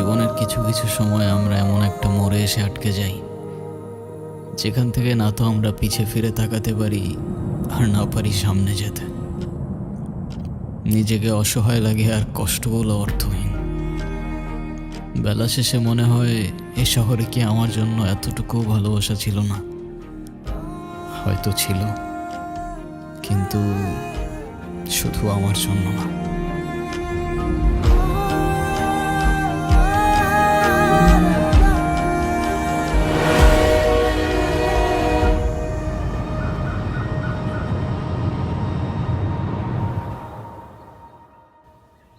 জীবনের কিছু কিছু সময় আমরা এমন একটা মোড়ে এসে আটকে যাই, যেখান থেকে না তো আমরা পিছে ফিরে তাকাতে পারি আর না পারি সামনে যেতে। নিজেকে অসহায় লাগে আর কষ্টগুলো অর্থহীন। বেলা শেষে মনে হয় এ শহরে কি আমার জন্য এতটুকু ভালোবাসা ছিল না? হয়তো ছিল, কিন্তু শুধু আমার জন্য না।